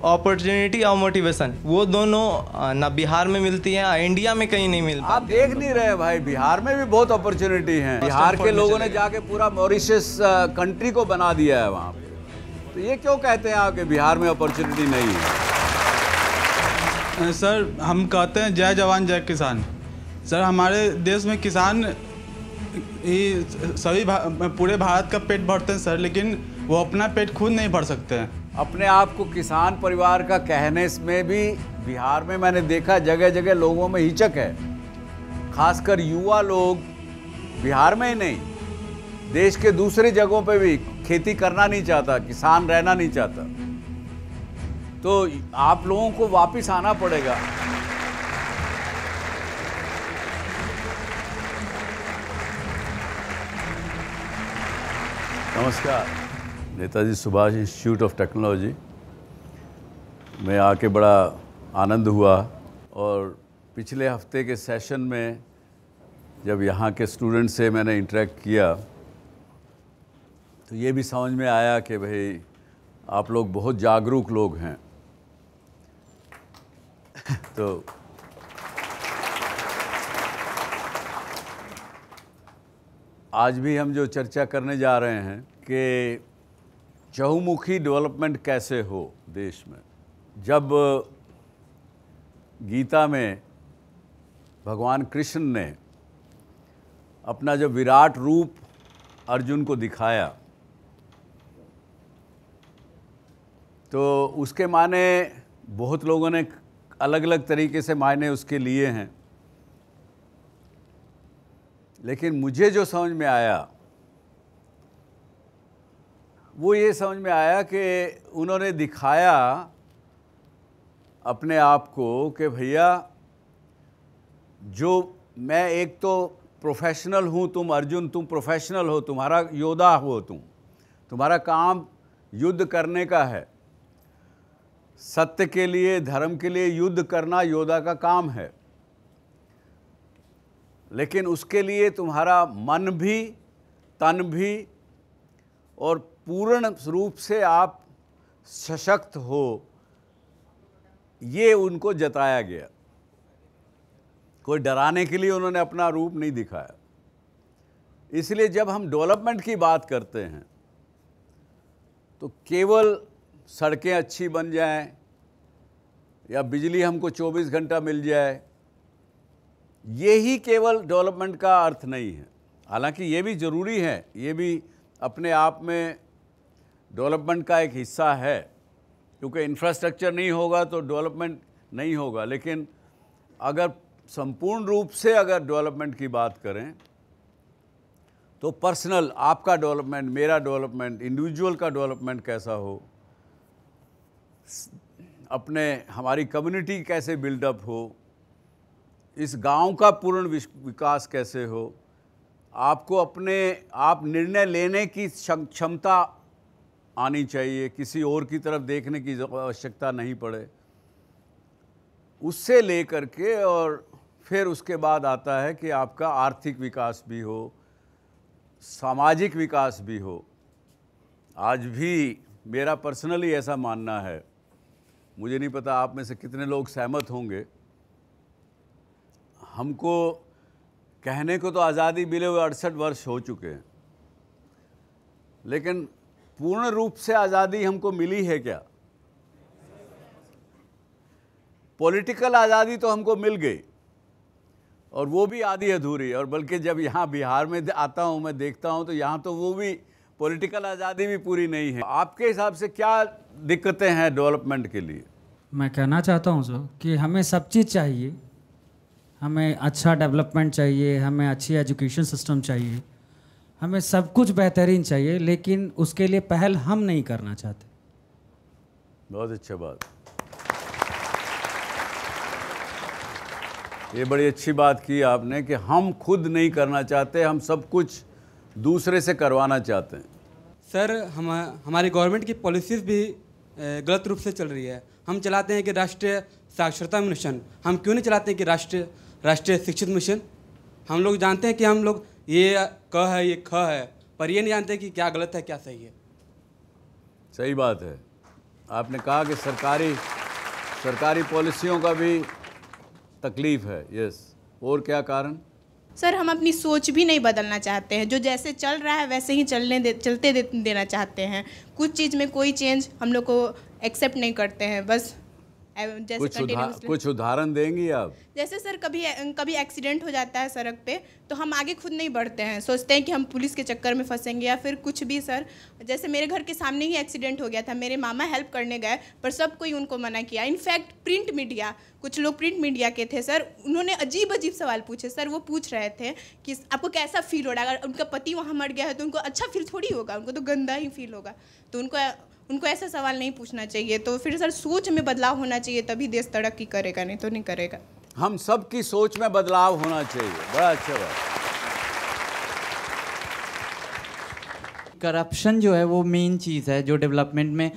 Opportunity और motivation वो दोनों ना बिहार में मिलती है, इंडिया में कहीं नहीं मिलती। आप देख नहीं रहे भाई, बिहार में भी बहुत अपॉर्चुनिटी है। बिहार के लोगों ने जाके पूरा मॉरिशस कंट्री को बना दिया है वहाँ पे। तो ये क्यों कहते हैं आप कि बिहार में अपॉर्चुनिटी नहीं है? सर हम कहते हैं जय जवान जय किसान। सर हमारे देश में किसान ही सभी पूरे भारत का पेट भरते हैं सर, लेकिन वो अपना पेट खुद नहीं भर सकते हैं। अपने आप को किसान परिवार का कहने में भी बिहार में मैंने देखा जगह जगह लोगों में हिचक है, खासकर युवा लोग। बिहार में ही नहीं, देश के दूसरी जगहों पे भी खेती करना नहीं चाहता, किसान रहना नहीं चाहता। तो आप लोगों को वापस आना पड़ेगा। नमस्कार, Netaji Subhash institute of technology में आके बड़ा आनंद हुआ। और पिछले हफ्ते के सेशन में जब यहाँ के स्टूडेंट से मैंने इंटरेक्ट किया तो ये भी समझ में आया कि भाई आप लोग बहुत जागरूक लोग हैं। तो आज भी हम जो चर्चा करने जा रहे हैं कि चहुमुखी डेवलपमेंट कैसे हो देश में। जब गीता में भगवान कृष्ण ने अपना जब विराट रूप अर्जुन को दिखाया तो उसके माने बहुत लोगों ने अलग अलग तरीके से मायने उसके लिए हैं, लेकिन मुझे जो समझ में आया वो ये समझ में आया कि उन्होंने दिखाया अपने आप को कि भैया जो मैं एक तो प्रोफेशनल हूँ, तुम अर्जुन तुम प्रोफेशनल हो, तुम्हारा योद्धा हो, तुम्हारा काम युद्ध करने का है। सत्य के लिए, धर्म के लिए युद्ध करना योद्धा का काम है, लेकिन उसके लिए तुम्हारा मन भी, तन भी और पूर्ण रूप से आप सशक्त हो, ये उनको जताया गया। कोई डराने के लिए उन्होंने अपना रूप नहीं दिखाया। इसलिए जब हम डेवलपमेंट की बात करते हैं तो केवल सड़कें अच्छी बन जाएं या बिजली हमको 24 घंटा मिल जाए, ये ही केवल डेवलपमेंट का अर्थ नहीं है। हालांकि ये भी ज़रूरी है, ये भी अपने आप में डेवलपमेंट का एक हिस्सा है, क्योंकि इंफ्रास्ट्रक्चर नहीं होगा तो डेवलपमेंट नहीं होगा। लेकिन अगर संपूर्ण रूप से अगर डेवलपमेंट की बात करें तो पर्सनल, आपका डेवलपमेंट, मेरा डेवलपमेंट, इंडिविजुअल का डेवलपमेंट कैसा हो, अपने हमारी कम्युनिटी कैसे बिल्डअप हो, इस गांव का पूर्ण विकास कैसे हो, आपको अपने आप निर्णय लेने की क्षमता आनी चाहिए, किसी और की तरफ देखने की आवश्यकता नहीं पड़े, उससे लेकर के और फिर उसके बाद आता है कि आपका आर्थिक विकास भी हो, सामाजिक विकास भी हो। आज भी मेरा पर्सनली ऐसा मानना है, मुझे नहीं पता आप में से कितने लोग सहमत होंगे, हमको कहने को तो आज़ादी मिले हुए 68 वर्ष हो चुके हैं, लेकिन पूर्ण रूप से आज़ादी हमको मिली है क्या? पॉलिटिकल आज़ादी तो हमको मिल गई और वो भी आधी अधूरी। और बल्कि जब यहाँ बिहार में आता हूँ, मैं देखता हूँ तो यहाँ तो वो भी पॉलिटिकल आज़ादी भी पूरी नहीं है। आपके हिसाब से क्या दिक्कतें हैं डेवलपमेंट के लिए? मैं कहना चाहता हूँ सर कि हमें सब चीज़ चाहिए, हमें अच्छा डेवलपमेंट चाहिए, हमें अच्छी एजुकेशन सिस्टम चाहिए, हमें सब कुछ बेहतरीन चाहिए, लेकिन उसके लिए पहल हम नहीं करना चाहते। बहुत अच्छा बात, ये बड़ी अच्छी बात की आपने कि हम खुद नहीं करना चाहते, हम सब कुछ दूसरे से करवाना चाहते हैं। सर हमारी गवर्नमेंट की पॉलिसीज़ भी गलत रूप से चल रही है। हम चलाते हैं कि राष्ट्रीय साक्षरता मिशन, हम क्यों नहीं चलाते हैं कि राष्ट्रीय शिक्षित मिशन? हम लोग जानते हैं कि हम लोग ये क है, ये ख है, पर ये नहीं जानते कि क्या गलत है क्या सही है। सही बात है। आपने कहा कि सरकारी पॉलिसियों का भी तकलीफ है। यस, और क्या कारण? सर हम अपनी सोच भी नहीं बदलना चाहते हैं, जो जैसे चल रहा है वैसे ही चलते देना चाहते हैं। कुछ चीज़ में कोई चेंज हम लोग को एक्सेप्ट नहीं करते हैं, बस जैसे कुछ उदाहरण देंगी आप? जैसे सर कभी एक्सीडेंट हो जाता है सड़क पे तो हम आगे खुद नहीं बढ़ते हैं, सोचते हैं कि हम पुलिस के चक्कर में फंसेंगे या फिर कुछ भी। सर जैसे मेरे घर के सामने ही एक्सीडेंट हो गया था, मेरे मामा हेल्प करने गए पर सब कोई उनको मना किया। इनफैक्ट प्रिंट मीडिया, कुछ लोग प्रिंट मीडिया के थे सर, उन्होंने अजीब सवाल पूछे। सर वो पूछ रहे थे कि आपको कैसा फील हो रहा है, अगर उनका पति वहाँ मर गया है तो उनको अच्छा फील थोड़ी होगा, उनको तो गंदा ही फील होगा। तो उनको ऐसा सवाल नहीं पूछना चाहिए। तो फिर सर सोच में बदलाव होना चाहिए, तभी देश तरक्की करेगा, नहीं तो नहीं करेगा। हम सबकी सोच में बदलाव होना चाहिए। बड़ा अच्छा बात। करप्शन जो है वो मेन चीज़ है जो डेवलपमेंट में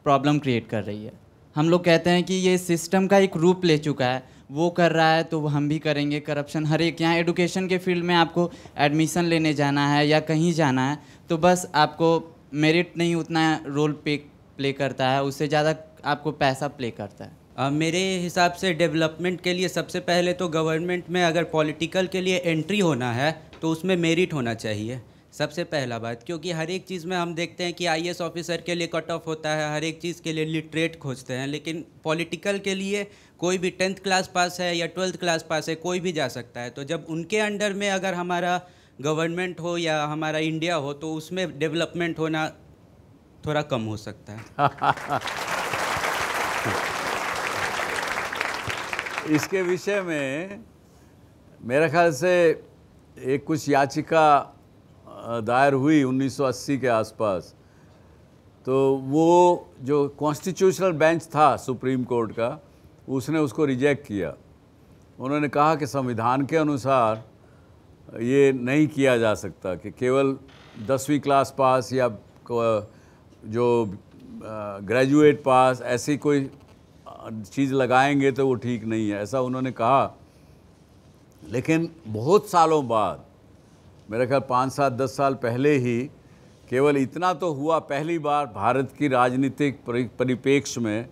प्रॉब्लम क्रिएट कर रही है। हम लोग कहते हैं कि ये सिस्टम का एक रूप ले चुका है, वो कर रहा है तो हम भी करेंगे। करप्शन हर एक, यहाँ एडुकेशन के फील्ड में आपको एडमिशन लेने जाना है या कहीं जाना है तो बस आपको मेरिट नहीं उतना रोल प्ले करता है, उससे ज़्यादा आपको पैसा प्ले करता है। मेरे हिसाब से डेवलपमेंट के लिए सबसे पहले तो गवर्नमेंट में अगर पॉलिटिकल के लिए एंट्री होना है तो उसमें मेरिट होना चाहिए, सबसे पहला बात। क्योंकि हर एक चीज़ में हम देखते हैं कि आईएएस ऑफिसर के लिए कट ऑफ होता है, हर एक चीज़ के लिए लिटरेट खोजते हैं, लेकिन पॉलिटिकल के लिए कोई भी 10th क्लास पास है या 12th क्लास पास है, कोई भी जा सकता है। तो जब उनके अंडर में अगर हमारा गवर्नमेंट हो या हमारा इंडिया हो तो उसमें डेवलपमेंट होना थोड़ा कम हो सकता है। इसके विषय में मेरे ख्याल से एक कुछ याचिका दायर हुई 1980 के आसपास, तो वो जो कॉन्स्टिट्यूशनल बेंच था सुप्रीम कोर्ट का, उसने उसको रिजेक्ट किया। उन्होंने कहा कि संविधान के अनुसार ये नहीं किया जा सकता कि केवल 10वीं क्लास पास या जो ग्रेजुएट पास ऐसी कोई चीज़ लगाएंगे तो वो ठीक नहीं है, ऐसा उन्होंने कहा। लेकिन बहुत सालों बाद, मेरे ख्याल 5, 7, 10 साल पहले ही केवल इतना तो हुआ पहली बार भारत की राजनीतिक परिप्रेक्ष्य में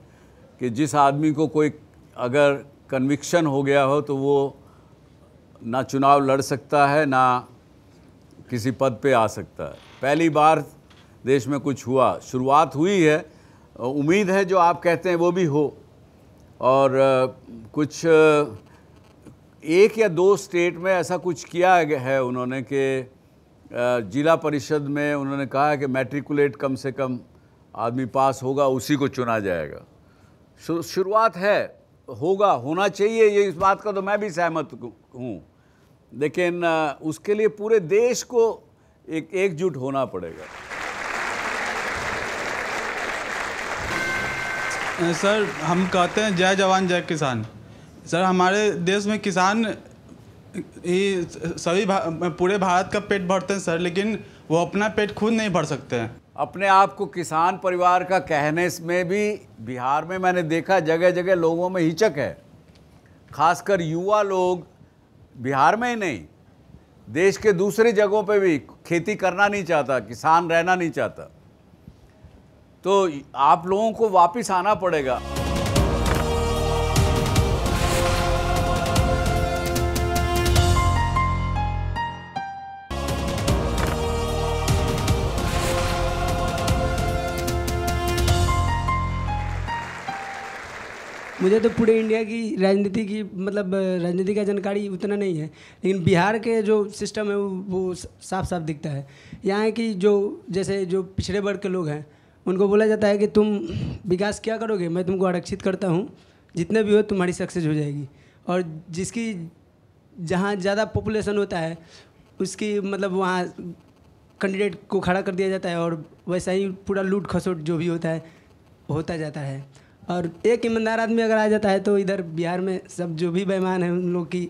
कि जिस आदमी को कोई अगर कन्विक्शन हो गया हो तो वो ना चुनाव लड़ सकता है ना किसी पद पे आ सकता है। पहली बार देश में कुछ हुआ, शुरुआत हुई है। उम्मीद है जो आप कहते हैं वो भी हो। और कुछ 1 या 2 स्टेट में ऐसा कुछ किया है उन्होंने कि जिला परिषद में उन्होंने कहा है कि मैट्रिकुलेट कम से कम आदमी पास होगा, उसी को चुना जाएगा। शुरुआत है, होगा, होना चाहिए, ये इस बात का तो मैं भी सहमत हूँ, लेकिन उसके लिए पूरे देश को एकजुट होना पड़ेगा। सर हम कहते हैं जय जवान जय किसान। सर हमारे देश में किसान ही पूरे भारत का पेट भरते हैं सर, लेकिन वो अपना पेट खुद नहीं भर सकते हैं। अपने आप को किसान परिवार का कहने में भी बिहार में मैंने देखा जगह जगह लोगों में हिचक है, खासकर युवा लोग। बिहार में ही नहीं, देश के दूसरी जगहों पे भी खेती करना नहीं चाहता, किसान रहना नहीं चाहता। तो आप लोगों को वापस आना पड़ेगा। मुझे तो पूरे इंडिया की राजनीति की राजनीति का जानकारी उतना नहीं है, लेकिन बिहार के जो सिस्टम है वो साफ साफ दिखता है। यहाँ की जो पिछड़े वर्ग के लोग हैं उनको बोला जाता है कि तुम विकास क्या करोगे, मैं तुमको आरक्षित करता हूँ, जितने भी हो तुम्हारी सक्सेस हो जाएगी। और जिसकी जहाँ ज़्यादा पॉपुलेशन होता है उसकी वहाँ कैंडिडेट को खड़ा कर दिया जाता है, और वैसा ही पूरा लूट खसोट जो भी होता है होता जाता है। और एक ईमानदार आदमी अगर आ जाता है तो इधर बिहार में सब जो भी बेईमान है उन लोग की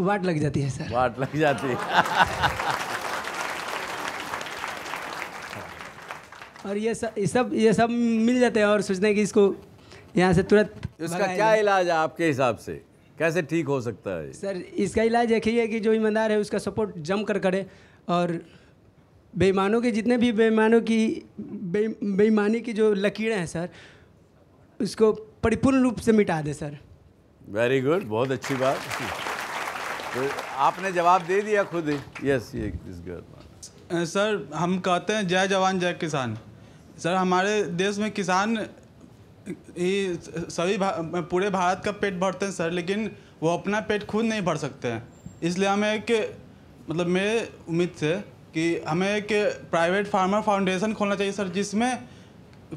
वाट लग जाती है सर, वाट लग जाती है। और ये सब मिल जाते हैं और सोचते हैं कि इसको यहाँ से तुरंत। इसका क्या इलाज है आपके हिसाब से, कैसे ठीक हो सकता है? सर इसका इलाज एक ही है कि जो ईमानदार है उसका सपोर्ट जम कर करे, और बेईमानों के जितने भी बेईमानों की बेईमानी की जो लकीरें हैं सर, उसको परिपूर्ण रूप से मिटा दे सर। वेरी गुड, बहुत अच्छी बात। तो आपने जवाब दे दिया खुद ही। यस, ये इस गुड। सर हम कहते हैं जय जवान जय किसान। सर हमारे देश में किसान ही सभी पूरे भारत का पेट भरते हैं सर, लेकिन वो अपना पेट खुद नहीं भर सकते हैं। इसलिए हमें एक मतलब मेरे उम्मीद से कि हमें एक प्राइवेट फार्मर फाउंडेशन खोलना चाहिए सर, जिसमें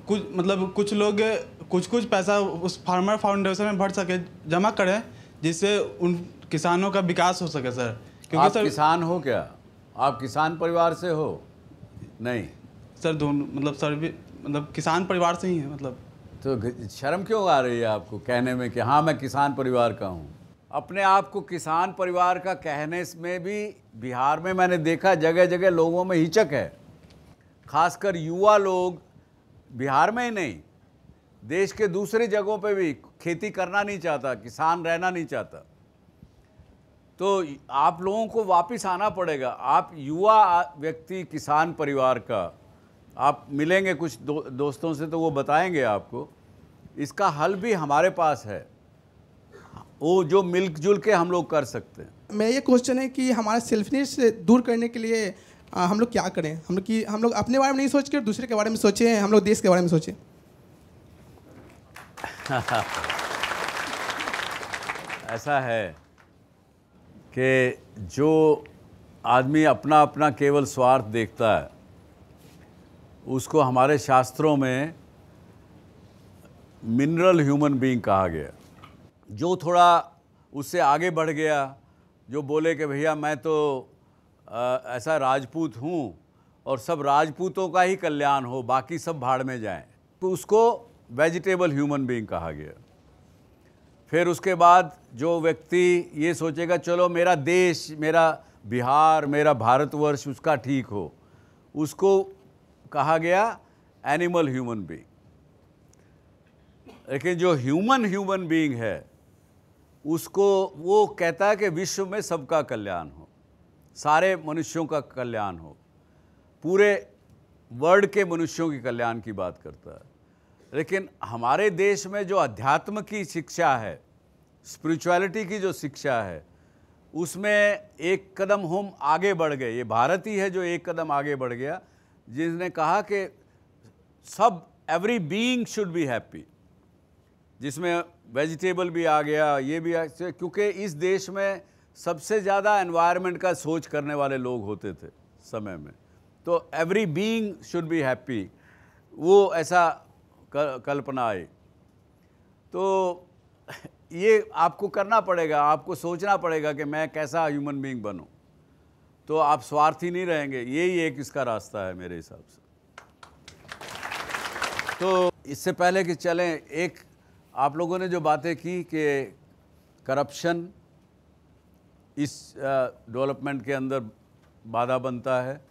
कुछ लोग कुछ पैसा उस फार्मर फाउंडेशन में भर सके, जमा करें, जिससे उन किसानों का विकास हो सके सर। क्योंकि आप सर किसान हो क्या? आप किसान परिवार से हो? नहीं सर, दोनों मतलब सर भी मतलब किसान परिवार से ही है मतलब। तो शर्म क्यों आ रही है आपको कहने में कि हाँ मैं किसान परिवार का हूँ? अपने आप को किसान परिवार का कहने में भी बिहार में मैंने देखा जगह जगह लोगों में हिचक है, खासकर युवा लोग। बिहार में ही नहीं, देश के दूसरी जगहों पे भी खेती करना नहीं चाहता, किसान रहना नहीं चाहता। तो आप लोगों को वापस आना पड़ेगा। आप युवा व्यक्ति किसान परिवार का, आप मिलेंगे कुछ दोस्तों से तो वो बताएंगे आपको। इसका हल भी हमारे पास है, वो जो मिलजुल के हम लोग कर सकते हैं। मेरा ये क्वेश्चन है कि हमारा सेल्फनेस से दूर करने के लिए हम लोग क्या करें? हम लोग अपने बारे में नहीं सोच के दूसरे के बारे में सोचें, हम लोग देश के बारे में सोचें। ऐसा है कि जो आदमी अपना अपना केवल स्वार्थ देखता है, उसको हमारे शास्त्रों में मिनरल ह्यूमन बीइंग कहा गया। जो थोड़ा उससे आगे बढ़ गया, जो बोले कि भैया मैं तो ऐसा राजपूत हूँ और सब राजपूतों का ही कल्याण हो, बाकी सब भाड़ में जाएं, तो उसको वेजिटेबल ह्यूमन बीइंग कहा गया। फिर उसके बाद जो व्यक्ति ये सोचेगा चलो मेरा देश, मेरा बिहार, मेरा भारतवर्ष उसका ठीक हो, उसको कहा गया एनिमल ह्यूमन बीइंग। लेकिन जो ह्यूमन बीइंग है, उसको वो कहता है कि विश्व में सबका कल्याण हो, सारे मनुष्यों का कल्याण हो, पूरे वर्ल्ड के मनुष्यों की कल्याण की बात करता है। लेकिन हमारे देश में जो अध्यात्म की शिक्षा है, स्पिरिचुअलिटी की जो शिक्षा है, उसमें एक कदम हम आगे बढ़ गए। ये भारत ही है जो एक कदम आगे बढ़ गया, जिसने कहा कि सब every being should be happy, जिसमें वेजिटेबल भी आ गया, ये भी आ, क्योंकि इस देश में सबसे ज़्यादा एनवायरनमेंट का सोच करने वाले लोग होते थे समय में। तो every being should be happy, वो ऐसा कल्पना आई। तो ये आपको करना पड़ेगा, आपको सोचना पड़ेगा कि मैं कैसा ह्यूमन बीइंग बनूं, तो आप स्वार्थी नहीं रहेंगे। यही एक इसका रास्ता है मेरे हिसाब से। तो इससे पहले कि चलें, एक आप लोगों ने जो बातें की कि करप्शन इस डेवलपमेंट के अंदर बाधा बनता है,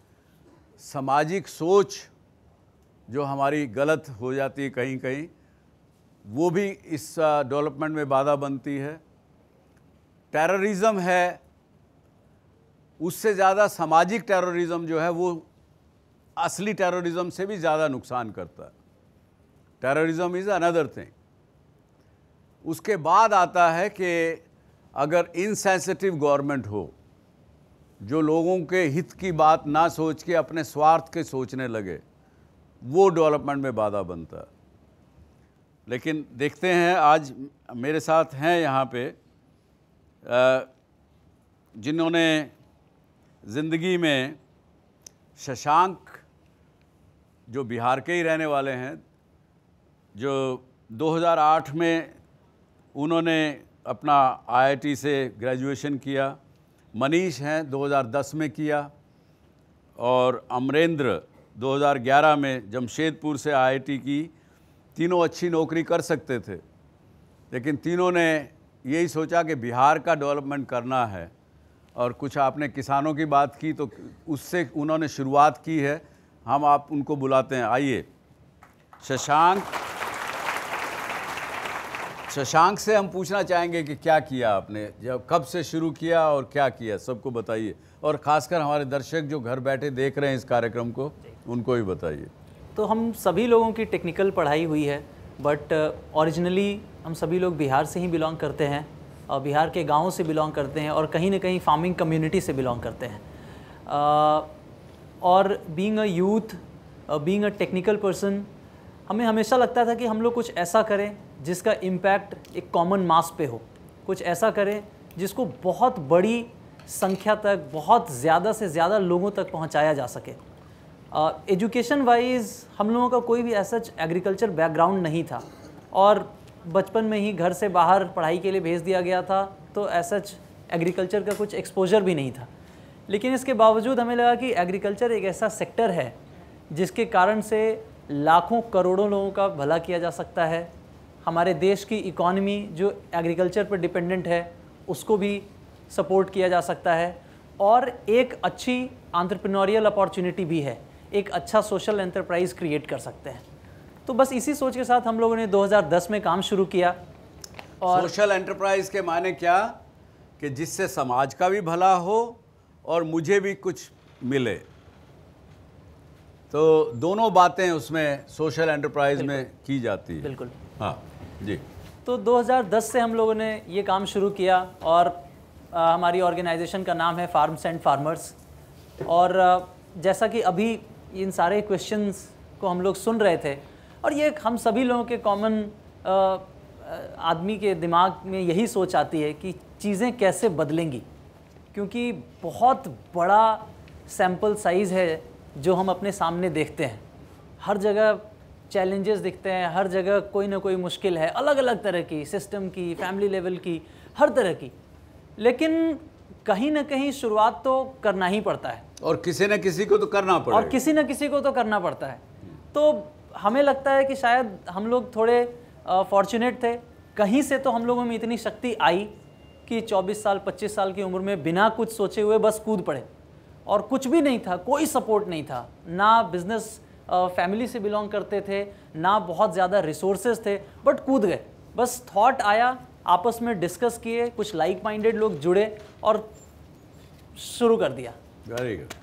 सामाजिक सोच जो हमारी गलत हो जाती है कहीं कहीं, वो भी इस डेवलपमेंट में बाधा बनती है। टेररिज्म है, उससे ज़्यादा सामाजिक टेररिज्म जो है वो असली टेररिज्म से भी ज़्यादा नुकसान करता है। Terrorism is another thing. उसके बाद आता है कि अगर इनसेंसिटिव गवर्नमेंट हो, जो लोगों के हित की बात ना सोच के अपने स्वार्थ के सोचने लगे, वो डेवलपमेंट में बाधा बनता है। लेकिन देखते हैं, आज मेरे साथ हैं यहाँ पे जिन्होंने ज़िंदगी में, शशांक जो बिहार के ही रहने वाले हैं, जो 2008 में उन्होंने अपना IIT से ग्रेजुएशन किया, मनीष हैं 2010 में किया, और अमरेंद्र 2011 में जमशेदपुर से IIT की। तीनों अच्छी नौकरी कर सकते थे, लेकिन तीनों ने यही सोचा कि बिहार का डेवलपमेंट करना है। और कुछ आपने किसानों की बात की, तो उससे उन्होंने शुरुआत की है। हम आप उनको बुलाते हैं, आइए। शशांक शशांक से हम पूछना चाहेंगे कि क्या किया आपने, जब कब से शुरू किया और क्या किया, सबको बताइए। और ख़ासकर हमारे दर्शक जो घर बैठे देख रहे हैं इस कार्यक्रम को, उनको भी बताइए। तो हम सभी लोगों की टेक्निकल पढ़ाई हुई है, बट ओरिजिनली हम सभी लोग बिहार से ही बिलोंग करते हैं और बिहार के गाँव से बिलोंग करते हैं और कहीं ना कहीं फार्मिंग कम्युनिटी से बिलोंग करते हैं। और being a youth, being a technical person, हमें हमेशा लगता था कि हम लोग कुछ ऐसा करें जिसका इम्पैक्ट एक कॉमन मास पे हो, कुछ ऐसा करें जिसको बहुत बड़ी संख्या तक, बहुत ज़्यादा से ज़्यादा लोगों तक पहुंचाया जा सके। एजुकेशन वाइज हम लोगों का कोई भी ऐसा एग्रीकल्चर बैकग्राउंड नहीं था और बचपन में ही घर से बाहर पढ़ाई के लिए भेज दिया गया था, तो ऐसा एग्रीकल्चर का कुछ एक्सपोजर भी नहीं था। लेकिन इसके बावजूद हमें लगा कि एग्रीकल्चर एक ऐसा सेक्टर है जिसके कारण से लाखों करोड़ों लोगों का भला किया जा सकता है। हमारे देश की इकॉनमी जो एग्रीकल्चर पर डिपेंडेंट है उसको भी सपोर्ट किया जा सकता है और एक अच्छी एंटरप्रेन्योरियल अपॉर्चुनिटी भी है, एक अच्छा सोशल एंटरप्राइज क्रिएट कर सकते हैं। तो बस इसी सोच के साथ हम लोगों ने 2010 में काम शुरू किया। और सोशल एंटरप्राइज के माने क्या, कि जिससे समाज का भी भला हो और मुझे भी कुछ मिले, तो दोनों बातें उसमें सोशल एंटरप्राइज में की जाती है। बिल्कुल, हाँ जी। तो 2010 से हम लोगों ने ये काम शुरू किया और हमारी ऑर्गेनाइजेशन का नाम है फार्म्स एंड फार्मर्स। और जैसा कि अभी इन सारे क्वेश्चंस को हम लोग सुन रहे थे, और ये हम सभी लोगों के कॉमन आदमी के दिमाग में यही सोच आती है कि चीज़ें कैसे बदलेंगी, क्योंकि बहुत बड़ा सैंपल साइज़ है जो हम अपने सामने देखते हैं। हर जगह चैलेंजेस दिखते हैं, हर जगह कोई ना कोई मुश्किल है, अलग अलग तरह की, सिस्टम की, फैमिली लेवल की, हर तरह की। लेकिन कहीं ना कहीं शुरुआत तो करना ही पड़ता है और किसी न किसी को तो करना पड़ेगा, और किसी न किसी को तो करना पड़ता है। तो हमें लगता है कि शायद हम लोग थोड़े फॉर्चुनेट थे, कहीं से तो हम लोगों में इतनी शक्ति आई कि 24 साल 25 साल की उम्र में बिना कुछ सोचे हुए बस कूद पड़े। और कुछ भी नहीं था, कोई सपोर्ट नहीं था, ना बिजनेस फैमिली से बिलोंग करते थे, ना बहुत ज़्यादा रिसोर्सेज थे, बट कूद गए। बस थॉट आया, आपस में डिस्कस किए, कुछ लाइक माइंडेड लोग जुड़े और शुरू कर दिया। Very good.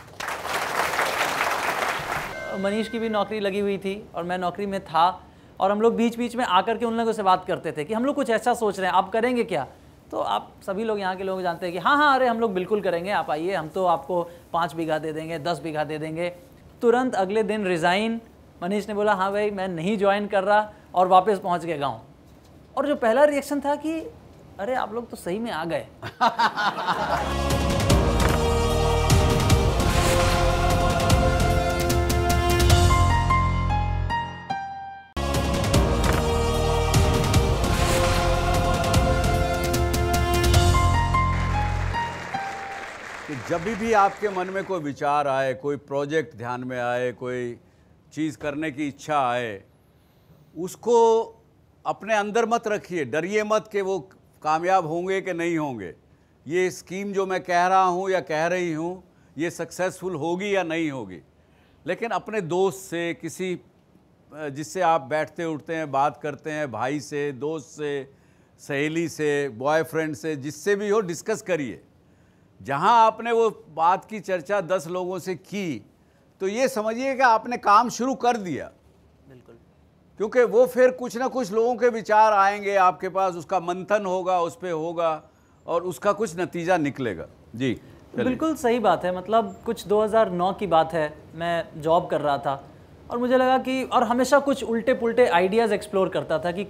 मनीष की भी नौकरी लगी हुई थी और मैं नौकरी में था, और हम लोग बीच बीच में आकर के उन लोगों से बात करते थे कि हम लोग कुछ ऐसा सोच रहे हैं, आप करेंगे क्या? तो आप सभी लोग यहाँ के लोग जानते हैं कि हाँ हाँ, अरे हम लोग बिल्कुल करेंगे, आप आइए, हम तो आपको 5 बीघा दे देंगे, 10 बीघा दे देंगे। तुरंत अगले दिन रिज़ाइन, मनीष ने बोला हाँ भाई मैं नहीं ज्वाइन कर रहा, और वापस पहुँच गए गाँव। और जो पहला रिएक्शन था कि अरे आप लोग तो सही में आ गए। जब भी आपके मन में कोई विचार आए, कोई प्रोजेक्ट ध्यान में आए, कोई चीज़ करने की इच्छा आए, उसको अपने अंदर मत रखिए, डरिए मत कि वो कामयाब होंगे कि नहीं होंगे, ये स्कीम जो मैं कह रहा हूँ या कह रही हूँ ये सक्सेसफुल होगी या नहीं होगी। लेकिन अपने दोस्त से, किसी जिससे आप बैठते उठते हैं, बात करते हैं, भाई से, दोस्त से, सहेली से, बॉयफ्रेंड से, जिससे भी हो, डिस्कस करिए। जहाँ आपने वो बात की चर्चा 10 लोगों से की, तो ये समझिए कि आपने काम शुरू कर दिया। बिल्कुल, क्योंकि वो फिर कुछ ना कुछ लोगों के विचार आएंगे आपके पास, उसका मंथन होगा, उस पर होगा और उसका कुछ नतीजा निकलेगा। जी बिल्कुल सही बात है। मतलब कुछ 2009 की बात है, मैं जॉब कर रहा था और मुझे लगा कि, और हमेशा कुछ उल्टे पुल्टे आइडियाज़ एक्सप्लोर करता था कि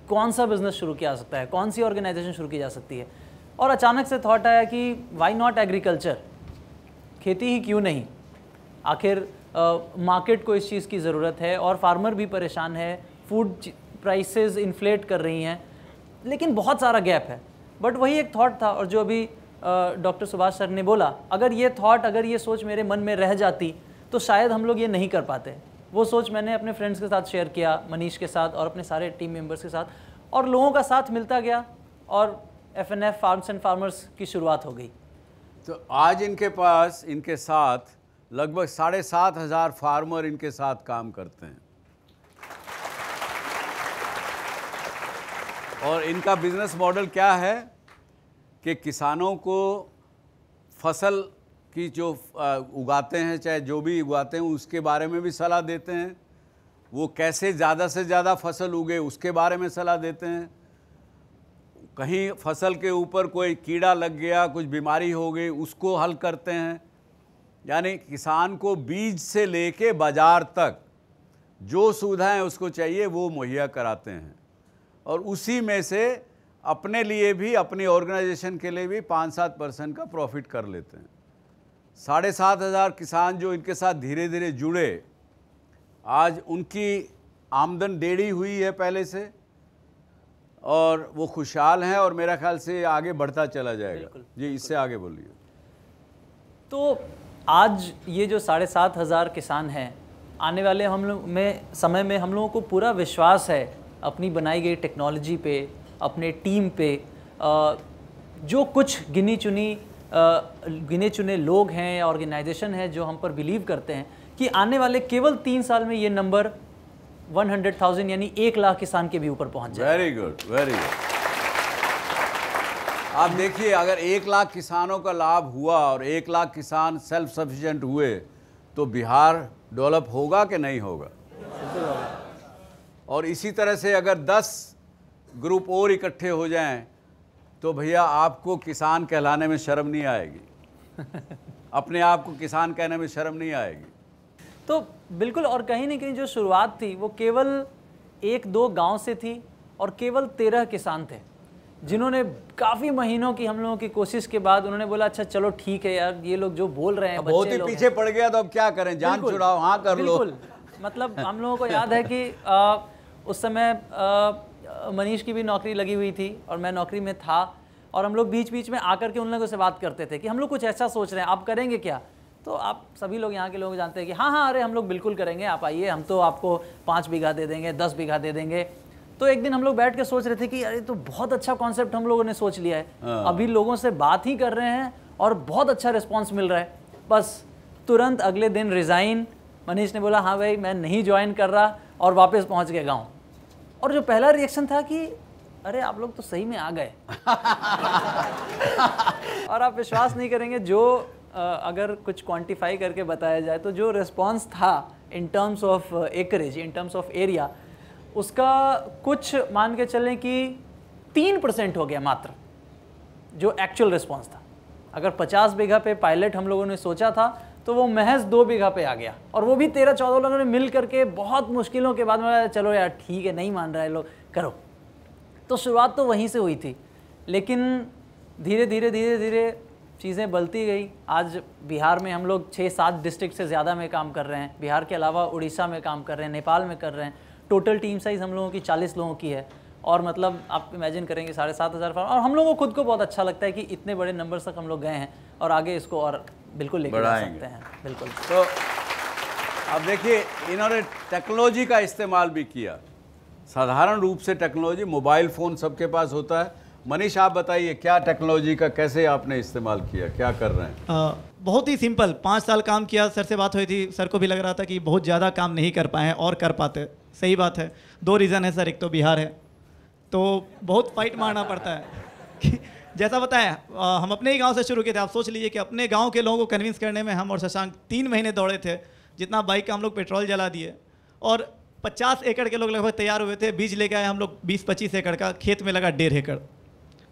कौन सा बिज़नेस शुरू किया जा सकता है, कौन सी ऑर्गेनाइजेशन शुरू की जा सकती है। और अचानक से थॉट आया कि वाई नॉट एग्रीकल्चर, खेती ही क्यों नहीं, आखिर मार्केट को इस चीज़ की ज़रूरत है और फार्मर भी परेशान है, फूड प्राइसेस इन्फ्लेट कर रही हैं, लेकिन बहुत सारा गैप है। बट वही एक थॉट था, और जो अभी डॉक्टर सुभाष सर ने बोला, अगर ये थॉट, अगर ये सोच मेरे मन में रह जाती तो शायद हम लोग ये नहीं कर पाते। वो सोच मैंने अपने फ्रेंड्स के साथ शेयर किया, मनीष के साथ और अपने सारे टीम मेंबर्स के साथ, और लोगों का साथ मिलता गया और FNF फार्म्स एंड फार्मर्स की शुरुआत हो गई। तो आज इनके पास, इनके साथ लगभग 7,500 फार्मर इनके साथ काम करते हैं। और इनका बिजनेस मॉडल क्या है कि किसानों को फसल की जो उगाते हैं, चाहे जो भी उगाते हैं, उसके बारे में भी सलाह देते हैं। वो कैसे ज़्यादा से ज़्यादा फसल उगे उसके बारे में सलाह देते हैं। कहीं फसल के ऊपर कोई कीड़ा लग गया, कुछ बीमारी हो गई, उसको हल करते हैं। यानी किसान को बीज से लेके बाज़ार तक जो सुविधाएं उसको चाहिए वो मुहैया कराते हैं, और उसी में से अपने लिए भी, अपनी ऑर्गेनाइजेशन के लिए भी 5-7% का प्रॉफिट कर लेते हैं। 7,500 किसान जो इनके साथ धीरे धीरे जुड़े, आज उनकी आमदन 1.5 हुई है पहले से, और वो खुशहाल हैं, और मेरा ख्याल से आगे बढ़ता चला जाएगा। जी, इससे आगे बोलिए। तो आज ये जो 7,500 किसान हैं, आने वाले हम लोग में समय में हम लोगों को पूरा विश्वास है अपनी बनाई गई टेक्नोलॉजी पे, अपने टीम पे। जो कुछ गिने चुने लोग हैं, ऑर्गेनाइजेशन है जो हम पर बिलीव करते हैं कि आने वाले केवल 3 साल में ये नंबर 100,000 यानी 1 लाख किसान के भी ऊपर पहुंच जाए। Very good, very good. आप देखिए, अगर 1 लाख किसानों का लाभ हुआ और 1 लाख किसान सेल्फ सफिशिएंट हुए तो बिहार डेवलप होगा कि नहीं होगा? और इसी तरह से अगर 10 ग्रुप और इकट्ठे हो जाएं तो भैया आपको किसान कहलाने में शर्म नहीं आएगी। अपने आप को किसान कहने में शर्म नहीं आएगी। तो बिल्कुल, और कहीं ना कहीं जो शुरुआत थी वो केवल 1-2 गांव से थी, और केवल 13 किसान थे जिन्होंने काफ़ी महीनों की हम लोगों की कोशिश के बाद उन्होंने बोला अच्छा चलो ठीक है यार, ये लोग जो बोल रहे हैं बहुत ही पीछे पड़ गया तो अब क्या करें, जान छुड़ाओ, हाँ कर लो। बिल्कुल, मतलब हम लोगों को याद है कि उस समय मनीष की भी नौकरी लगी हुई थी और मैं नौकरी में था, और हम लोग बीच बीच में आकर के उन लोगों से बात करते थे कि हम लोग कुछ ऐसा सोच रहे हैं, आप करेंगे क्या? तो आप सभी लोग यहाँ के लोग जानते हैं कि हाँ अरे हम लोग बिल्कुल करेंगे, आप आइए, हम तो आपको 5 बीघा दे देंगे, 10 बीघा दे देंगे। तो एक दिन हम लोग बैठ के सोच रहे थे कि अरे तो बहुत अच्छा कॉन्सेप्ट हम लोगों ने सोच लिया है, अभी लोगों से बात ही कर रहे हैं और बहुत अच्छा रिस्पॉन्स मिल रहा है। बस तुरंत अगले दिन रिज़ाइन, मनीष ने बोला हाँ भाई मैं नहीं ज्वाइन कर रहा, और वापस पहुँच गए गाँव। और जो पहला रिएक्शन था कि अरे आप लोग तो सही में आ गए। और आप विश्वास नहीं करेंगे, जो अगर कुछ क्वांटिफाई करके बताया जाए तो जो रिस्पांस था in terms of acreage, in terms of area, उसका कुछ मान के चलें कि 3% हो गया मात्र जो एक्चुअल रिस्पांस था। अगर 50 बीघा पे पायलट हम लोगों ने सोचा था तो वो महज 2 बीघा पे आ गया, और वो भी 13-14 लोगों ने मिल करके बहुत मुश्किलों के बाद में चलो यार ठीक है, नहीं मान रहा है लोग, करो। तो शुरुआत तो वहीं से हुई थी, लेकिन धीरे धीरे चीज़ें बदलती गई। आज बिहार में हम लोग 6-7 डिस्ट्रिक्ट से ज़्यादा में काम कर रहे हैं, बिहार के अलावा उड़ीसा में काम कर रहे हैं, नेपाल में कर रहे हैं। टोटल टीम साइज़ हम लोगों की 40 लोगों की है, और मतलब आप इमेजिन करेंगे 7,500 फार्म, और हम लोगों को खुद को बहुत अच्छा लगता है कि इतने बड़े नंबर्स तक हम लोग गए हैं, और आगे इसको और बिल्कुल लेकर जा सकते हैं। बिल्कुल। तो अब देखिए, इन्होंने टेक्नोलॉजी का इस्तेमाल भी किया। साधारण रूप से टेक्नोलॉजी, मोबाइल फ़ोन सबके पास होता है। मनीष आप बताइए, क्या टेक्नोलॉजी का कैसे आपने इस्तेमाल किया, क्या कर रहे हैं? बहुत ही सिंपल, 5 साल काम किया। सर से बात हुई थी, सर को भी लग रहा था कि बहुत ज़्यादा काम नहीं कर पाए हैं और कर पाते। सही बात है। 2 रीज़न है सर, एक तो बिहार है, तो बहुत फाइट मारना पड़ता है। जैसा बताया, हम अपने ही गांव से शुरू किए थे। आप सोच लीजिए कि अपने गांव के लोगों को कन्विंस करने में हम और शशांक 3 महीने दौड़े थे। जितना बाइक का हम लोग पेट्रोल जला दिए, और 50 एकड़ के लोग लगभग तैयार हुए थे। बीज लेके आए हम लोग 20-25 एकड़ का, खेत में लगा 1.5 एकड़।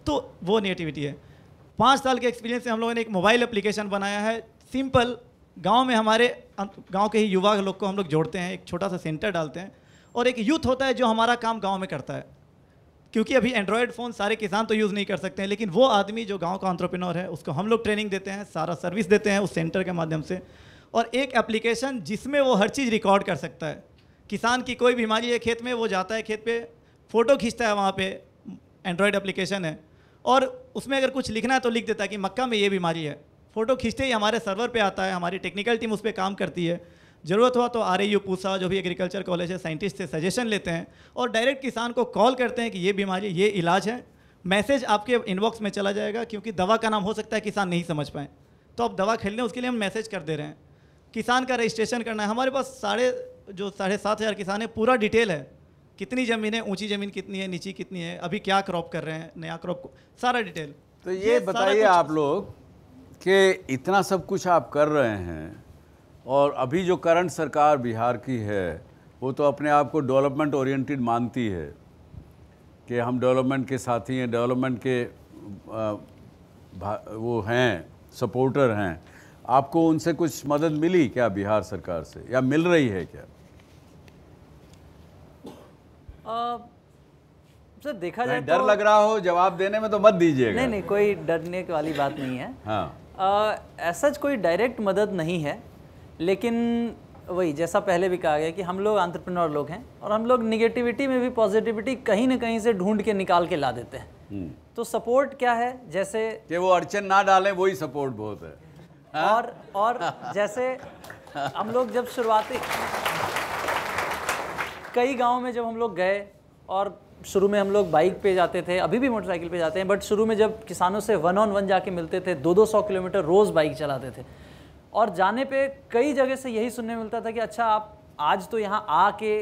तो वो नेटिविटी है। 5 साल के एक्सपीरियंस से हम लोगों ने एक मोबाइल एप्लीकेशन बनाया है, सिंपल। गांव में हमारे गांव के ही युवा लोग को हम लोग जोड़ते हैं, एक छोटा सा सेंटर डालते हैं, और एक यूथ होता है जो हमारा काम गांव में करता है। क्योंकि अभी एंड्रॉयड फ़ोन सारे किसान तो यूज़ नहीं कर सकते हैं, लेकिन वो आदमी जो गांव का एंटरप्रेन्योर है उसको हम लोग ट्रेनिंग देते हैं, सारा सर्विस देते हैं उस सेंटर के माध्यम से। और एक एप्लीकेशन जिसमें वो हर चीज़ रिकॉर्ड कर सकता है। किसान की कोई बीमारी है खेत में, वो जाता है खेत पे, फ़ोटो खींचता है, वहाँ पे एंड्रॉयड एप्लीकेशन है, और उसमें अगर कुछ लिखना है तो लिख देता है कि मक्का में ये बीमारी है। फ़ोटो खींचते ही हमारे सर्वर पे आता है, हमारी टेक्निकल टीम उस पर काम करती है। ज़रूरत हुआ तो RAU पूसा, जो भी एग्रीकल्चर कॉलेज है, साइंटिस्ट से सजेशन लेते हैं, और डायरेक्ट किसान को कॉल करते हैं कि ये बीमारी, ये इलाज है। मैसेज आपके इनबॉक्स में चला जाएगा, क्योंकि दवा का नाम हो सकता है किसान नहीं समझ पाएँ, तो आप दवा खेल लें, उसके लिए हम मैसेज कर दे रहे हैं। किसान का रजिस्ट्रेशन करना है, हमारे पास 7,500 किसान है, पूरा डिटेल है कितनी ज़मीन है, ऊंची ज़मीन कितनी है, नीची कितनी है, अभी क्या क्रॉप कर रहे हैं, नया क्रॉप को, सारा डिटेल। तो ये बताइए आप लोग कि इतना सब कुछ आप कर रहे हैं और अभी जो करंट सरकार बिहार की है वो तो अपने आप को डेवलपमेंट ओरिएंटेड मानती है कि हम डेवलपमेंट के साथी हैं, डेवलपमेंट के वो हैं, सपोर्टर हैं। आपको उनसे कुछ मदद मिली क्या बिहार सरकार से, या मिल रही है क्या? सर देखा जाए डर तो लग रहा हो जवाब देने में तो मत दीजिएगा। नहीं, कोई डरने वाली बात नहीं है। हाँ, ऐसा कोई डायरेक्ट मदद नहीं है, लेकिन वही जैसा पहले भी कहा गया कि हम लोग एंटरप्रेन्योर लोग हैं और हम लोग निगेटिविटी में भी पॉजिटिविटी कहीं ना कहीं से ढूंढ के निकाल के ला देते हैं। तो सपोर्ट क्या है, जैसे कि वो अड़चन ना डालें, वही सपोर्ट बहुत है। हाँ? और जैसे हम लोग जब शुरुआती कई गाँव में जब हम लोग गए, और शुरू में हम लोग बाइक पे जाते थे, अभी भी मोटरसाइकिल पे जाते हैं, बट शुरू में जब किसानों से 1 on 1 जाके मिलते थे, 200 किलोमीटर रोज़ बाइक चलाते थे, और जाने पे कई जगह से यही सुनने मिलता था कि अच्छा आप आज तो यहाँ आके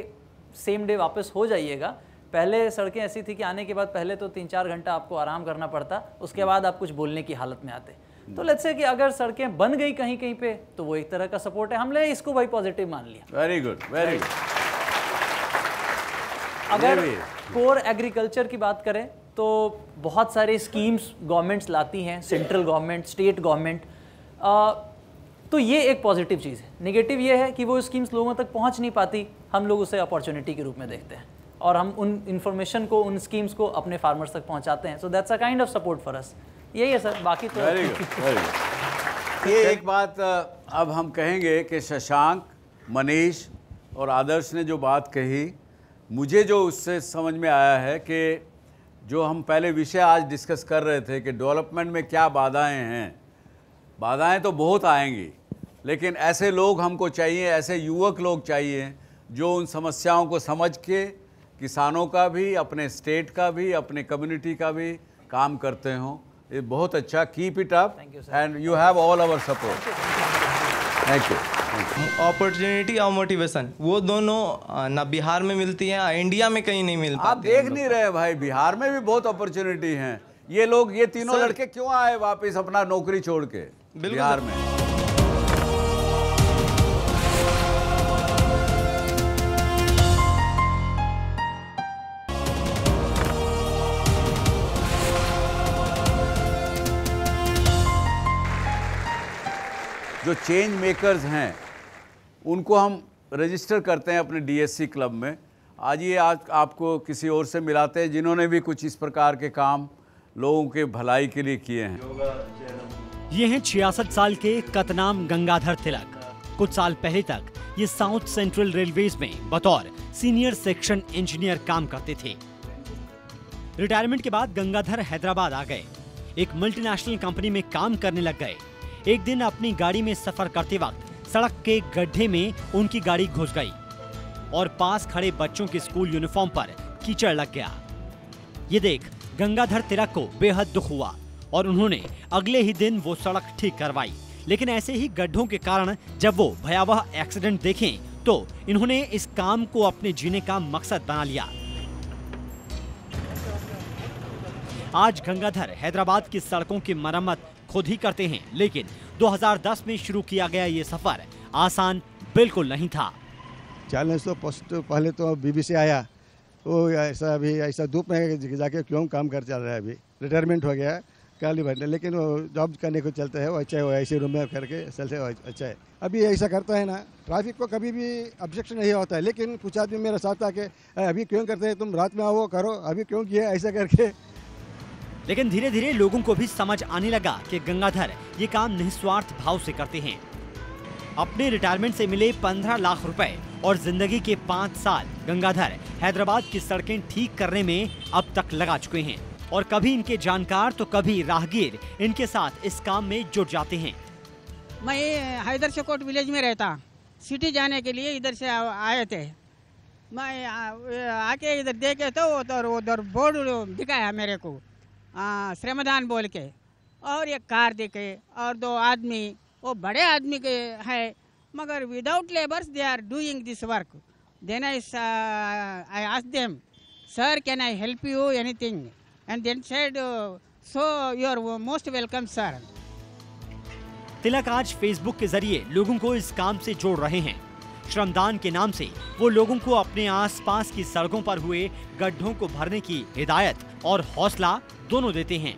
सेम डे वापस हो जाइएगा। पहले सड़कें ऐसी थी कि आने के बाद पहले तो 3-4 घंटा आपको आराम करना पड़ता, उसके बाद आप कुछ बोलने की हालत में आते। तो लेट्स से कि अगर सड़कें बन गई कहीं कहीं पे तो वो एक तरह का सपोर्ट है, हमने इसको भाई पॉजिटिव मान लिया। Very good, very good. अगर कोर एग्रीकल्चर की बात करें तो बहुत सारे स्कीम्स गवर्नमेंट्स लाती हैं, सेंट्रल गवर्नमेंट, स्टेट गवर्नमेंट, तो ये एक पॉजिटिव चीज़ है। नेगेटिव ये है कि वो स्कीम्स लोगों तक पहुंच नहीं पाती, हम लोग उसे अपॉर्चुनिटी के रूप में देखते हैं और हम उन इन्फॉर्मेशन को, उन स्कीम्स को अपने फार्मर्स तक पहुंचाते हैं। So that's a kind of support for us. यही है सर, बाकी तो वेरी गुड, वेरी गुड। ये एक बात अब हम कहेंगे कि शशांक, मनीष और आदर्श ने जो बात कही, मुझे जो उससे समझ में आया है कि जो हम पहले विषय आज डिस्कस कर रहे थे कि डेवलपमेंट में क्या बाधाएं हैं, बाधाएं तो बहुत आएंगी, लेकिन ऐसे लोग हमको चाहिए, ऐसे युवक लोग चाहिए जो उन समस्याओं को समझ के किसानों का भी, अपने स्टेट का भी, अपने कम्युनिटी का भी काम करते हों। ये बहुत अच्छा, keep it up and you have all our support. Thank you. Opportunity और मोटिवेशन वो दोनों ना बिहार में मिलती हैं, इंडिया में कहीं नहीं मिल पाती। आप देख नहीं रहे भाई, बिहार में भी बहुत अपॉर्चुनिटी हैं। ये लोग, ये तीनों लड़के क्यों आए वापस अपना नौकरी छोड़ के बिहार में? जो चेंज मेकर्स हैं उनको हम रजिस्टर करते हैं अपने डीएससी क्लब में। आज ये आपको किसी और से मिलाते हैं जिन्होंने भी कुछ इस प्रकार के काम लोगों के भलाई के लिए किए हैं। ये हैं 66 साल के कतनाम गंगाधर तिलक। कुछ साल पहले तक ये साउथ सेंट्रल रेलवेज में बतौर सीनियर सेक्शन इंजीनियर काम करते थे। रिटायरमेंट के बाद गंगाधर हैदराबाद आ गए, एक मल्टीनेशनल कंपनी में काम करने लग गए। एक दिन अपनी गाड़ी में सफर करते वक्त सड़क के गड्ढे में उनकी गाड़ी घुस गई और पास खड़े बच्चों के स्कूल यूनिफॉर्म पर कीचड़ लग गया। ये देख गंगाधर तिलक को बेहद दुख हुआ और उन्होंने अगले ही दिन वो सड़क ठीक करवाई। लेकिन ऐसे ही गड्ढों के कारण जब वो भयावह एक्सीडेंट देखें तो इन्होंने इस काम को अपने जीने का मकसद बना लिया। आज गंगाधर हैदराबाद की सड़कों की मरम्मत खुद ही करते हैं, लेकिन 2010 में शुरू किया गया ये सफर आसान बिल्कुल नहीं था। चैलेंज तो पहले तो बीबीसी आया, वो ऐसा अभी ऐसा धूप में जाके क्यों काम कर चल रहा है। अभी रिटायरमेंट हो गया काली भरने, लेकिन वो जॉब करने को चलते हैं, वो अच्छा है, वो ऐसे रूम में करके चलते हैं, अच्छा है। अभी ऐसा करता है ना, ट्रैफिक को कभी भी ऑब्जेक्शन नहीं होता है, लेकिन कुछ आदमी मेरे साथ आके अभी क्यों करते हैं, तुम रात में आओ करो, अभी क्यों किया ऐसा करके। लेकिन धीरे धीरे लोगों को भी समझ आने लगा कि गंगाधर ये काम निस्वार्थ भाव से करते हैं। अपने रिटायरमेंट से मिले 15 लाख रुपए और जिंदगी के 5 साल गंगाधर हैदराबाद की सड़कें ठीक करने में अब तक लगा चुके हैं और कभी इनके जानकार तो कभी राहगीर इनके साथ इस काम में जुट जाते हैं। मैं हैदर शकोट विलेज में रहता, सिटी जाने के लिए इधर से आए थे। मैं आके इधर देखे तो उधर बोर्ड दिखाया मेरे को, श्रमदान बोल के, और एक कार दिखे और 2 आदमी, वो बड़े आदमी के है, मगर without labours they are doing this work. Then I asked them, sir, can I help you anything? And then said, so you are most welcome, sir. तिलक आज फेसबुक के जरिए लोगों को इस काम से जोड़ रहे हैं। श्रमदान के नाम से वो लोगों को अपने आसपास की सड़कों पर हुए गड्ढों को भरने की हिदायत और हौसला दोनों देते हैं।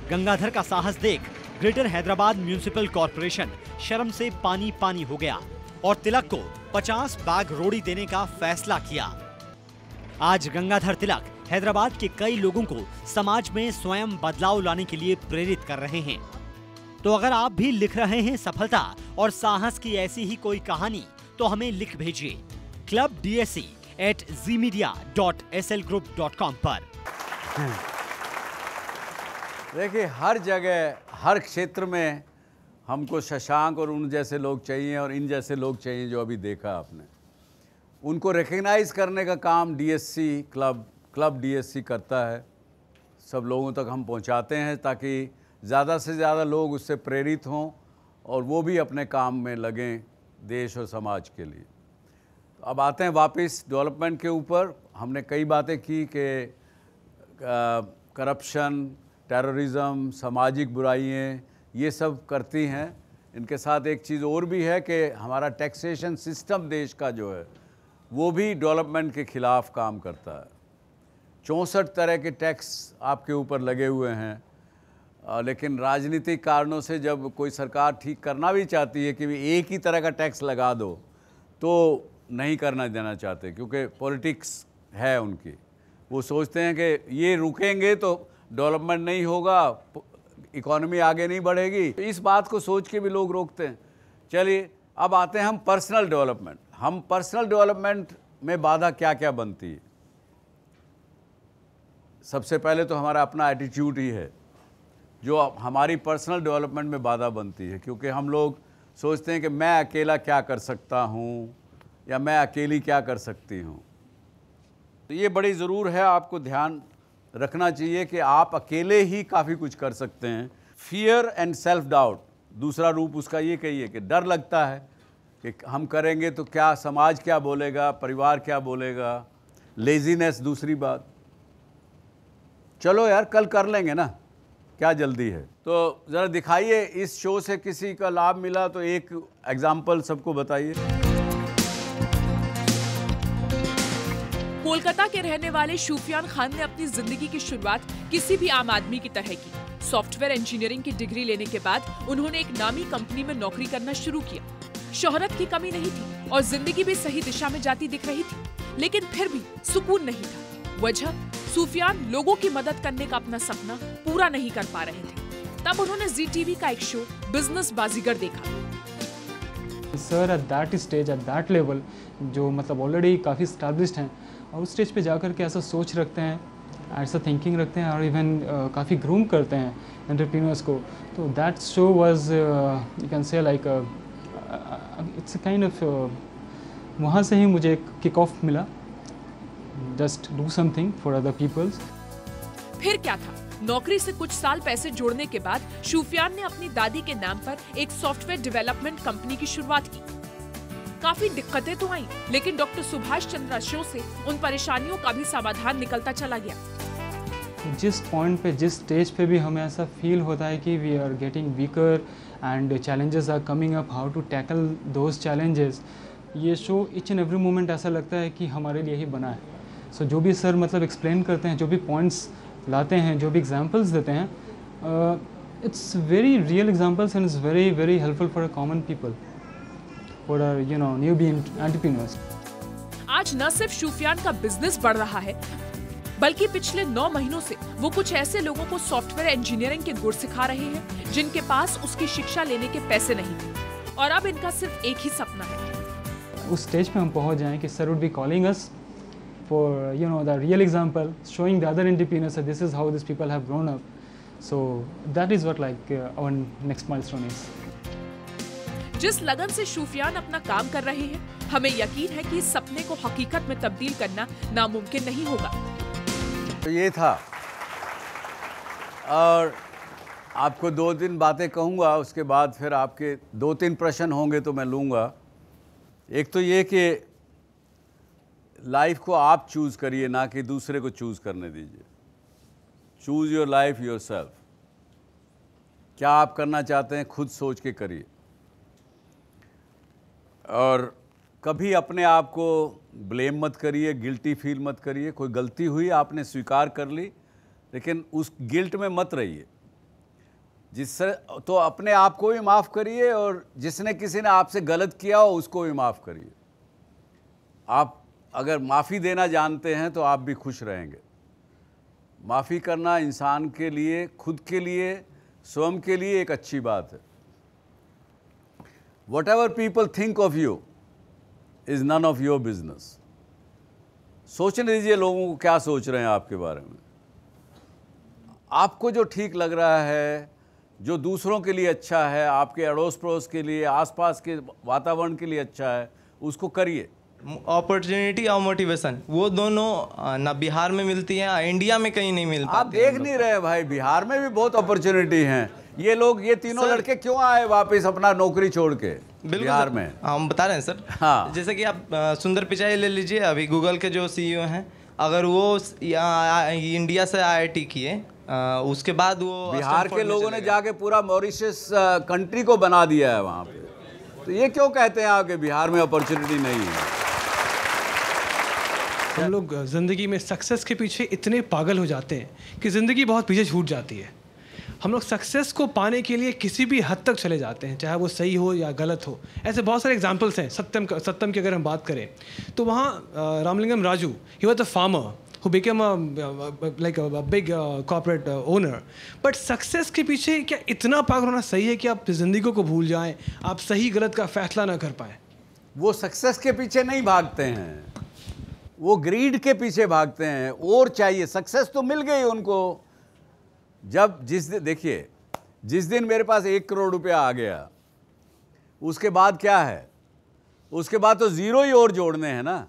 गंगाधर का साहस देख ग्रेटर हैदराबाद म्युनिसिपल कॉर्पोरेशन शर्म से पानी पानी हो गया और तिलक को 50 बैग रोड़ी देने का फैसला किया। आज गंगाधर तिलक हैदराबाद के कई लोगों को समाज में स्वयं बदलाव लाने के लिए प्रेरित कर रहे हैं। तो अगर आप भी लिख रहे हैं सफलता और साहस की ऐसी ही कोई कहानी तो हमें लिख भेजिए clubdsc@zmedia.slgroup.com पर। देखिए, हर जगह हर क्षेत्र में हमको शशांक और उन जैसे लोग चाहिए और इन जैसे लोग चाहिए जो अभी देखा आपने। उनको रिकग्नाइज करने का काम डीएससी क्लब डीएससी करता है। सब लोगों तक हम पहुंचाते हैं ताकि ज़्यादा से ज़्यादा लोग उससे प्रेरित हों और वो भी अपने काम में लगें देश और समाज के लिए। तो अब आते हैं वापस डेवलपमेंट के ऊपर। हमने कई बातें की कि करप्शन, टेररिज्म, सामाजिक बुराइयाँ ये सब करती हैं। इनके साथ एक चीज़ और भी है कि हमारा टैक्सेशन सिस्टम देश का जो है वो भी डेवलपमेंट के ख़िलाफ़ काम करता है। 64 तरह के टैक्स आपके ऊपर लगे हुए हैं, लेकिन राजनीतिक कारणों से जब कोई सरकार ठीक करना भी चाहती है कि एक ही तरह का टैक्स लगा दो तो नहीं करना देना चाहते, क्योंकि पॉलिटिक्स है उनकी। वो सोचते हैं कि ये रुकेंगे तो डेवलपमेंट नहीं होगा, इकोनॉमी आगे नहीं बढ़ेगी। तो इस बात को सोच के भी लोग रोकते हैं। चलिए अब आते हैं हम पर्सनल डेवलपमेंट। हम पर्सनल डेवलपमेंट में बाधा क्या क्या बनती है। सबसे पहले तो हमारा अपना एटीट्यूड ही है जो हमारी पर्सनल डेवलपमेंट में बाधा बनती है, क्योंकि हम लोग सोचते हैं कि मैं अकेला क्या कर सकता हूँ या मैं अकेली क्या कर सकती हूँ। तो ये बड़ी ज़रूर है, आपको ध्यान रखना चाहिए कि आप अकेले ही काफ़ी कुछ कर सकते हैं। फियर एंड सेल्फ डाउट दूसरा रूप उसका ये कहिए कि डर लगता है कि हम करेंगे तो क्या समाज क्या बोलेगा, परिवार क्या बोलेगा। लेजीनेस दूसरी बात, चलो यार कल कर लेंगे ना, क्या जल्दी है। तो ज़रा दिखाइए इस शो से किसी का लाभ मिला तो एक एग्जाम्पल सबको बताइए। कोलकाता के रहने वाले शूफियान खान ने अपनी जिंदगी की शुरुआत किसी भी आम आदमी की तरह की। सॉफ्टवेयर इंजीनियरिंग की डिग्री लेने के बाद उन्होंने एक नामी कंपनी में नौकरी करना शुरू किया। शोहरत की कमी नहीं थी और जिंदगी भी सही दिशा में जाती दिख रही थी, लेकिन फिर भी सुकून नहीं था। वजह, सूफियान लोगों की मदद करने का अपना सपना पूरा नहीं कर पा रहे थे। तब उन्होंने जी टीवी का एक शो बिजनेस बाजीगर देखा। Sir at that stage, at that level, जो मतलब ऑलरेडी काफ़ी स्टैब्लिश्ड हैं और उस स्टेज पे जाकर के ऐसा सोच रखते हैं, ऐसा थिंकिंग रखते हैं और इवन काफ़ी ग्रूम करते हैं एंटरप्रेन्योर्स को। तो that show was you can say like it's a kind of, वहाँ से ही मुझे एक किक ऑफ मिला, just do something for other peoples. फिर क्या था, नौकरी से कुछ साल पैसे जोड़ने के बाद शूफियान ने अपनी दादी के नाम पर एक सॉफ्टवेयर डेवलपमेंट कंपनी की शुरुआत की। काफी दिक्कतें तो आई, लेकिन डॉक्टर सुभाष चंद्रा शो से उन परेशानियों का भी समाधान निकलता चला गया। जिस पॉइंट पे, जिस स्टेज पे भी हमें ऐसा फील होता है कि we are getting weaker and challenges are coming up, how to tackle those challenges, ये show each and every moment ऐसा लगता है कि हमारे लिए ही बना है। सो जो भी सर मतलब एक्सप्लेन करते हैं, जो भी पॉइंट्स लाते हैं, जो भी एग्जांपल्स देते हैं, it's very real examples and it's very very helpful for a common people, for you know newbie entrepreneurs. आज न सिर्फ शूफियान का बिजनेस बढ़ रहा है, बल्कि पिछले 9 महीनों से वो कुछ ऐसे लोगों को सॉफ्टवेयर इंजीनियरिंग के गुर सिखा रहे हैं जिनके पास उसकी शिक्षा लेने के पैसे नहीं थे, और अब इनका सिर्फ एक ही सपना है। उस स्टेज पे हम पहुंच जाएं कि sir would be calling us for the real example, showing the other entrepreneurs that this is how these people have grown up. So that is what like our next milestone is. जिस लगन से शूफियान अपना काम कर रहे हैं, हमें यकीन है कि इस सपने को हकीकत में तब्दील करना नामुमकिन नहीं होगा। तो ये था, और आपको 2-3 बातें कहूँगा, उसके बाद फिर आपके 2-3 प्रश्न होंगे तो मैं लूँगा। एक तो ये कि लाइफ को आप चूज़ करिए, ना कि दूसरे को चूज़ करने दीजिए। Choose your life yourself. क्या आप करना चाहते हैं खुद सोच के करिए, और कभी अपने आप को ब्लेम मत करिए, गिल्टी फील मत करिए। कोई गलती हुई, आपने स्वीकार कर ली, लेकिन उस गिल्ट में मत रहिए। जिससे तो अपने आप को भी माफ़ करिए, और जिसने किसी ने आपसे गलत किया हो उसको भी माफ़ करिए। आप अगर माफ़ी देना जानते हैं तो आप भी खुश रहेंगे। माफ़ी करना इंसान के लिए, खुद के लिए, स्वयं के लिए एक अच्छी बात है। Whatever people think of you is none of your business. सोचने दीजिए लोगों को क्या सोच रहे हैं आपके बारे में। आपको जो ठीक लग रहा है, जो दूसरों के लिए अच्छा है, आपके अड़ोस पड़ोस के लिए, आसपास के वातावरण के लिए अच्छा है, उसको करिए। अपॉर्चुनिटी और मोटिवेशन, वो दोनों ना बिहार में मिलती हैं, इंडिया में कहीं नहीं मिल पाती। आप देख नहीं रहे भाई, बिहार में भी बहुत अपॉर्चुनिटी हैं। ये लोग, ये तीनों लड़के क्यों आए वापस अपना नौकरी छोड़ के बिहार में? हम बता रहे हैं सर। हाँ, जैसे कि आप सुंदर पिचाई ले लीजिए, अभी गूगल के जो CEO हैं, अगर वो इंडिया से IIT किए, उसके बाद वो बिहार के लोगों ने जाके पूरा मॉरिशस कंट्री को बना दिया है वहाँ पे। तो ये क्यों कहते हैं आप कि बिहार में अपॉर्चुनिटी नहीं है? हम लोग ज़िंदगी में सक्सेस के पीछे इतने पागल हो जाते हैं कि ज़िंदगी बहुत पीछे छूट जाती है। हम लोग सक्सेस को पाने के लिए किसी भी हद तक चले जाते हैं, चाहे वो सही हो या गलत हो। ऐसे बहुत सारे एग्जांपल्स हैं। सत्यम की अगर हम बात करें तो वहाँ Ramalingam Raju, he was a farmer who became a big corporate owner. But success के पीछे क्या इतना पागल होना सही है कि आप ज़िंदगी को भूल जाएं, आप सही गलत का फैसला ना कर पाएं? वो सक्सेस के पीछे नहीं भागते हैं, वो ग्रीड के पीछे भागते हैं। और चाहिए, सक्सेस तो मिल गई उनको। देखिए, जिस दिन मेरे पास 1 करोड़ रुपया आ गया, उसके बाद क्या है? उसके बाद तो ज़ीरो ही और जोड़ने हैं ना।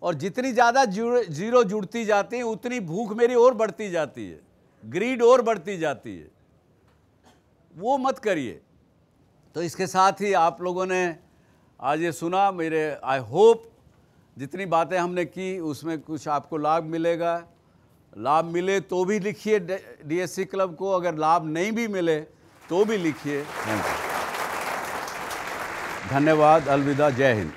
और जितनी ज़्यादा ज़ीरो जुड़ती जाती है, उतनी भूख मेरी और बढ़ती जाती है, ग्रीड और बढ़ती जाती है। वो मत करिए। तो इसके साथ ही आप लोगों ने आज ये सुना, मेरे आई होप जितनी बातें हमने की उसमें कुछ आपको लाभ मिलेगा। लाभ मिले तो भी लिखिए DSC क्लब को, अगर लाभ नहीं भी मिले तो भी लिखिए। धन्यवाद, अलविदा, जय हिंद।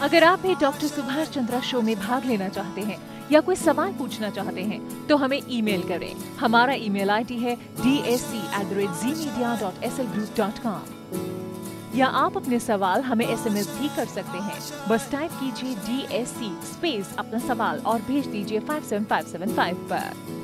अगर आप भी डॉक्टर सुभाष चंद्रा शो में भाग लेना चाहते हैं या कोई सवाल पूछना चाहते हैं तो हमें ईमेल करें। हमारा ईमेल ID है dsc@zmedia.slgroup.com, या आप अपने सवाल हमें SMS भी कर सकते हैं। बस टाइप कीजिए DSC स्पेस अपना सवाल और भेज दीजिए 57575 पर।